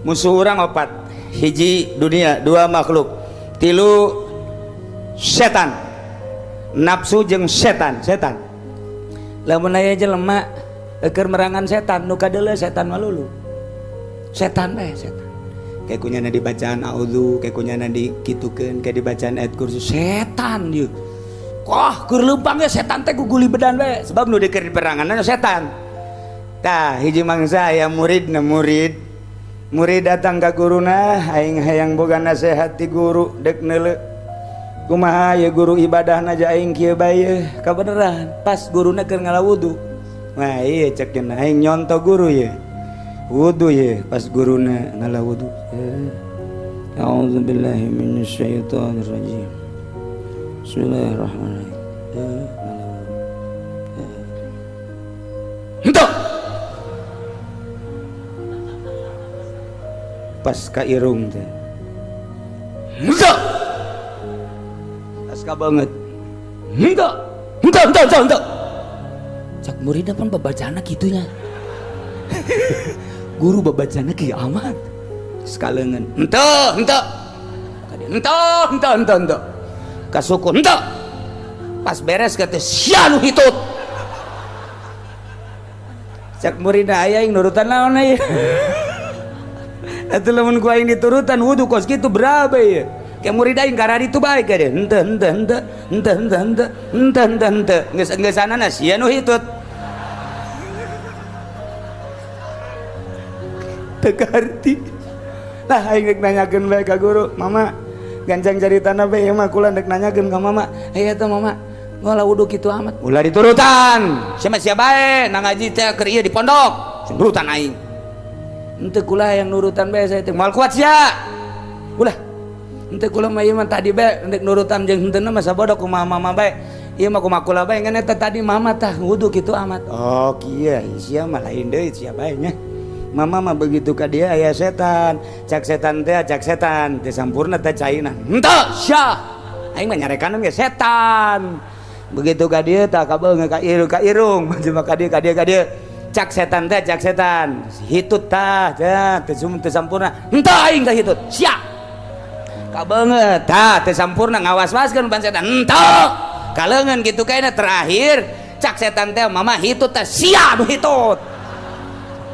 musuh orang opat, hiji dunia, dua makhluk, tilu setan, nafsu jeung setan. Lamun aya jelema keur merangan setan, nu kadeuleu setan malulu. Setan setan. Kayak kunyana dibacaan a'udzu, kayak kunyana dikitukeun, kayak dibacaan ayat kursi, setan ieu. Wah, keur leumpang ge setan teh guguli bedan we, sebab nu keur diperanganna setan. Tah, hiji mangsa aya murid datang ka guruna, aing hayang boga nasihat ti guru dek neuleu. Kumaha ya guru ibadahna ja aing kieu bae, kabeneran pas guruna keur ngalawudu. Wah iya cek cenah aing nyonto guru ye. Wudu ye pas guruna ngalawudu. A'udzubillahi minasyaitonir rajim. Bismillahirrahmanirrahim. Henteu. Pas ka irung teh. Henteu. Pas ka banget. Henteu. Cak muridna pun babacana kitunya. Guru babacana kieu amat. Sekaleungeun. Henteu. Kasukun henteu. Pas beres kata sia nu hitut. Cak muridna aya yang nurutan naon aya. Atuh lamun ku aing diturutan wudu kos kitu berapa ya? Kayak murid aing karari itu baik ka dia. Henteu. Geus sanana sia nu hitut. Teu karti. Tah aing rek nanyakeun bae ka guru, "Mama, gancang caritana bae ieu mah kula rek nanyakeun ka mama." "Aya teh mama, ngolah wudu kitu amat." Ulah diturutan. Sia bae na ngaji teh keur ieu di pondok. Nurutan aing. Henteu kula yang nurutan bae saya teh moal kuat sia. Ulah. Henteu kula mah ieu mah tadi bae rek nurutan jeung henteu mah sabodok kumaha mama bae. Ieu mah kumaha kula bae ngan eta tadi mama tah wudu kitu amat. Oh kieu sia mah lain deui sia bae nya. Mama mah begitu ka dia aya setan. Cak setan teh sampurna teh caina. Henteu sia. Aing mah nyarekan ge setan. Begitu ka dia tah kabeung ka irung mah ka dia. Cak setan hitut tah teh sampurna. Henteu aing teh hitut sia. Kabeungeut tah teh sampurna ngawas-waskeun ban setan. Henteu. Kaleungeun kitu kaina terakhir cak setan teh mama hitut teh sia nu hitut.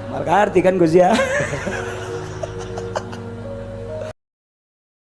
Marga arti kan Gus ya.